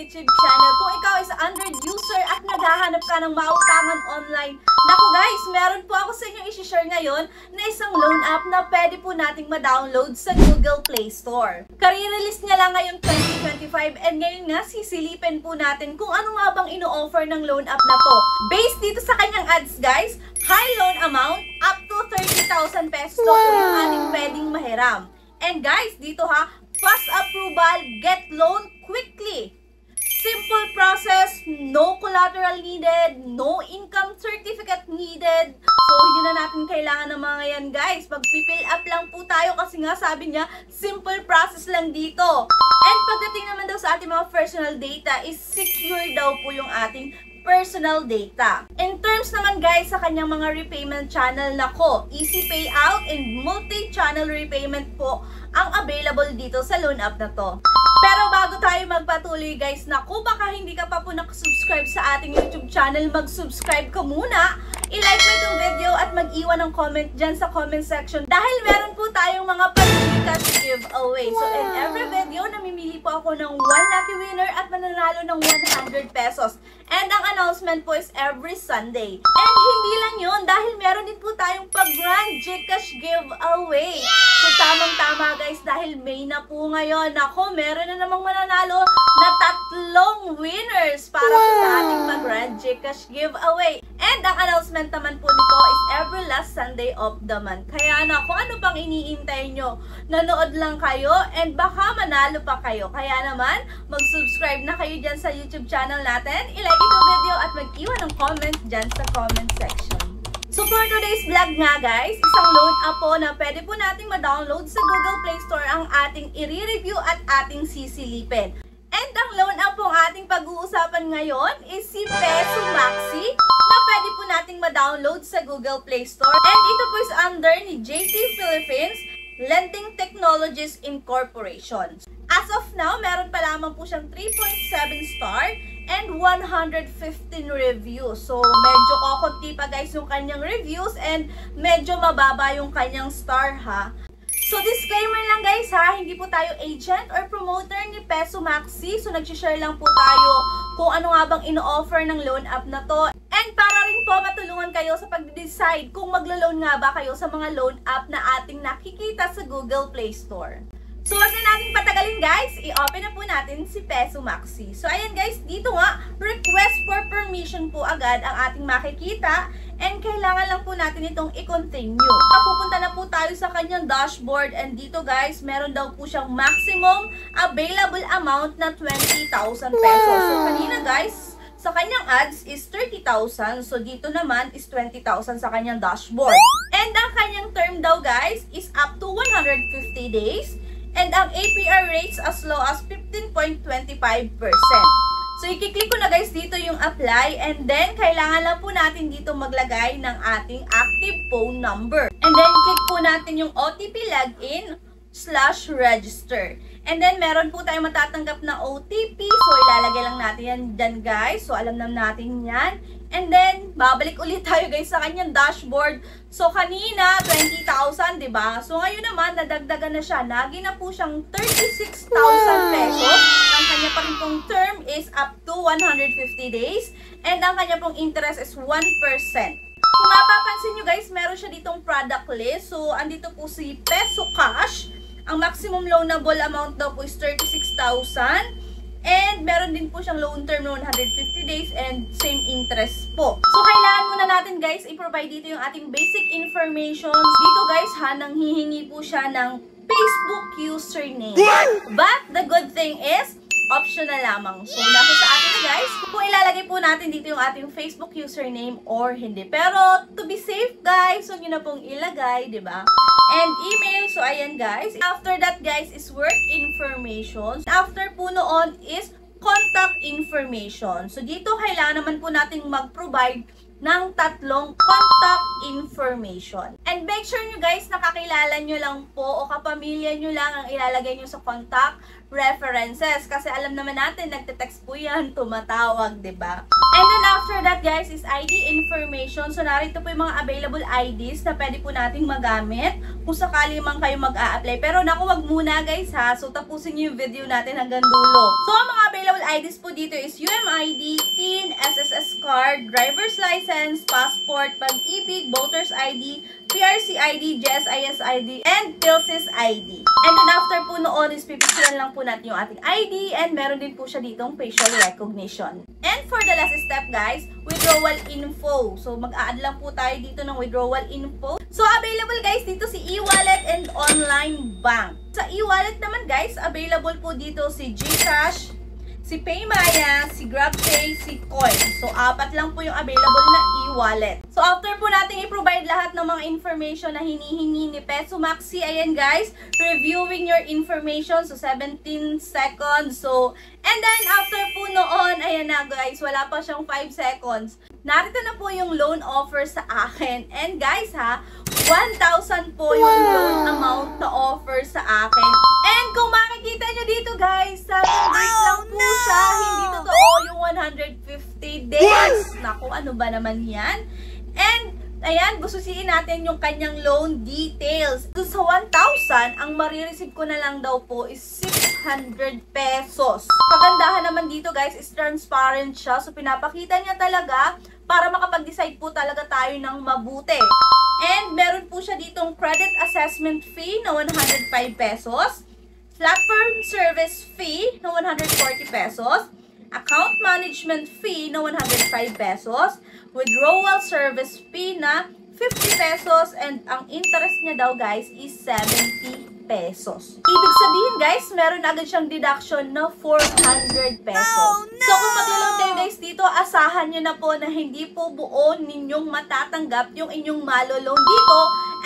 YouTube channel. Kung ikaw is Android user at naghahanap ka ng mautangan online, naku guys, meron po ako sa inyo i-share ngayon na isang loan app na pwede po nating ma-download sa Google Play Store. Kare-release niya lang ngayong 2025 and ngayon nga sisilipin po natin kung ano nga bang ino-offer ng loan app na to. Based dito sa kanyang ads guys, high loan amount up to 30,000 pesos po yung ating pwedeng mahiram. And guys, dito ha, fast approval, get loan quickly. Simple process, no collateral needed, no income certificate needed. So, hindi na natin kailangan ng mga yan guys. Mag-fill up lang po tayo kasi nga sabi niya, simple process lang dito. And pagdating naman daw sa ating mga personal data is secure daw po yung ating personal data. In terms naman guys sa kanyang mga repayment channel, nako, easy payout and multi-channel repayment po ang available dito sa loan app na to. Pero bago tayo magpatuloy guys, naku, baka hindi ka pa po nakasubscribe sa ating YouTube channel, mag-subscribe ka muna, i-like mo itong video at mag-iwan ng comment dyan sa comment section dahil meron po tayong mga pag-cash giveaway. So in every video, namimili po ako ng 1 lucky winner at mananalo ng 100 pesos. And ang announcement po is every Sunday. And hindi lang yun, dahil meron din po tayong pag-grand Gcash giveaway. So tamang-tama guys, dahil May na po ngayon, ako meron na namang mananalo na 3 winners para po sa ating pag-grand Gcash giveaway. And ang announcement naman po nito is every last Sunday of the month. Kaya na kung ano pang iniintay nyo, nanood lang kayo and baka manalo pa kayo. Kaya naman, mag-subscribe na kayo dyan sa YouTube channel natin, i-like itong video at mag-iwan ng comment dyan sa comment section. So for today's vlog nga guys, isang loan app po na pwede po nating ma-download sa Google Play Store ang ating i-review at ating sisilipin. And ang loan app pong ating pag-uusapan ngayon is si Peso Maxi na pwede po nating ma-download sa Google Play Store. And ito po is under ni JT Philippines Lending Technologies Incorporation. As of now, meron pa lamang po siyang 3.7 star and 115 reviews. So, medyo kokonti pa guys yung kanyang reviews and medyo mababa yung kanyang star ha. So, disclaimer lang guys ha, hindi po tayo agent or promoter ni Peso Maxi. So, nag-share lang po tayo kung ano nga bang ino-offer ng loan app na to. And para rin po matulungan kayo sa pag-decide kung maglo-loan nga ba kayo sa mga loan app na ating nakikita sa Google Play Store. So, wag na natin patagalin guys, i-open na po natin si Peso Maxi. So, ayan guys, dito nga, request for permission po agad ang ating makikita and kailangan lang po natin itong i-continue. Pupunta na po tayo sa kanyang dashboard and dito guys, meron daw po siyang maximum available amount na 20,000 pesos. So, kanina guys, sa kanyang ads is 30,000. So, dito naman is 20,000 sa kanyang dashboard. And ang kanyang term daw guys is up to 150 days. And ang APR rates as low as 15.25%. So, i-click ko na guys dito yung apply and then kailangan lang po natin dito maglagay ng ating active phone number. And then, click po natin yung OTP login/register. And then, meron po tayong matatanggap na OTP. So, ilalagay lang natin yan dyan guys. So, alam na natin yan. And then, babalik ulit tayo guys sa kanyang dashboard. So, kanina, 20,000, diba? So, ngayon naman, nadagdagan na siya. Nagi na po siyang 36,000 pesos. Ang kanya pa rin pong term is up to 150 days. And ang kanya pong interest is 1%. Kung mapapansin nyo guys, meron siya ditong product list. So, andito po si Peso Cash. Ang maximum loanable amount daw po is 36,000. And meron din po siyang loan term na 150 days and same interest po. So, kailangan muna natin guys i-provide dito yung ating basic information. Dito guys ha, nanghihingi po siya ng Facebook username. But the good thing is, optional lamang. So, nasa sa atin na guys, kung ilalagay po natin dito yung ating Facebook username or hindi. Pero, to be safe guys, huwag nyo na pong ilagay, diba? And email, so ayan guys. After that guys is work information. After po noon is contact information. So, dito kailangan naman po nating mag-provide ng 3 contact information. And make sure nyo guys, nakakilala nyo lang po o kapamilya nyo lang ang ilalagay nyo sa contact references. Kasi alam naman natin, nagte-text po yan, tumatawag, diba? And then after that guys is ID information. So narito po yung mga available IDs na pwede po nating magamit kung sakali man kayo mag-a-apply. Pero naku, wag muna guys ha. So tapusin nyo yung video natin hanggang dulo. So ang mga available IDs po dito is UMID, TIN, SSS card, driver's license, passport, pag-ibig, voter's ID, PRC ID, GSIS ID, and PhilSys ID. And then after po noon is pipicturean lang po natin yung ating ID and meron din po siya ditong facial recognition. And for the last step guys, withdrawal info. So mag-a-add lang po tayo dito ng withdrawal info. So available guys dito si e-wallet and online bank. Sa e-wallet naman guys, available po dito si GCash, si PayMaya, si GrabPay, si Coin. So, 4 lang po yung available na e-wallet. So, after po natin i-provide lahat ng mga information na hinihingi ni Peso Maxi, ayan guys, reviewing your information. So, 17 seconds. So, and then, after po noon, ayan na guys, wala pa siyang 5 seconds. Narito na po yung loan offer sa akin. And guys ha, 1,000 po yung loan amount na offer sa akin. And kung makikita nyo dito guys, 7 days lang po siya. Hindi totoo yung 150 days. Naku, ano ba naman yan? And ayan, gustusin natin yung kanyang loan details. So, sa 1,000, ang marireceive ko na lang daw po is 600 pesos. Kagandahan naman dito guys is transparent siya. So, pinapakita niya talaga para makapag-decide po talaga tayo ng mabuti. And meron po siya ditong credit assessment fee na 105 pesos, platform service fee na 140 pesos, account management fee na 105 pesos, withdrawal service fee na 50 pesos, and ang interest niya daw guys is 70 pesos. Ibig sabihin guys, meron agad siyang deduction na 400 pesos. So kung maglo-loan kayo guys dito, asahan nyo na po na hindi po buo ninyong matatanggap yung inyong malo-loan dito,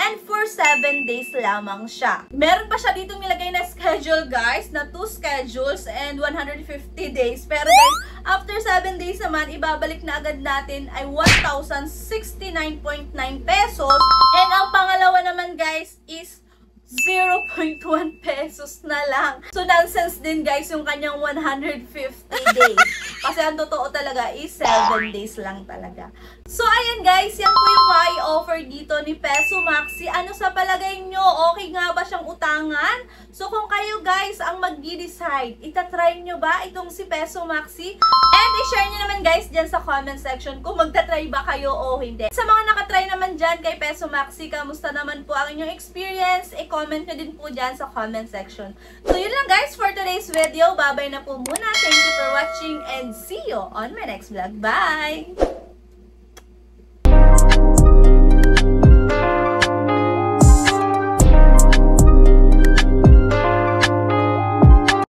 and for 7 days lamang siya. Meron pa siya dito nilagay na schedule guys, na 2 schedules and 150 days. Pero guys, after 7 days naman, ibabalik na agad natin ay 1,069.9 pesos. And ang pangalawa naman guys is 0.1 pesos na lang. So, nonsense din guys yung kanyang 150 days. Kasi ang totoo talaga is 7 days lang talaga. So, ayan guys, yan po yung mai-offer dito ni Peso Maxi. Ano sa palagay nyo? Okay nga ba siyang utangan? So, kung kayo guys ang mag-decide, itatry nyo ba itong si Peso Maxi? And i-share nyo naman guys dyan sa comment section kung magtatry ba kayo o hindi. Sa mga nakatry naman dyan kay Peso Maxi, kamusta naman po ang inyong experience? I-comment nyo din po dyan sa comment section. So, yun lang guys for today's video. Bye-bye na po muna. Thank you for watching and see you on my next vlog. Bye!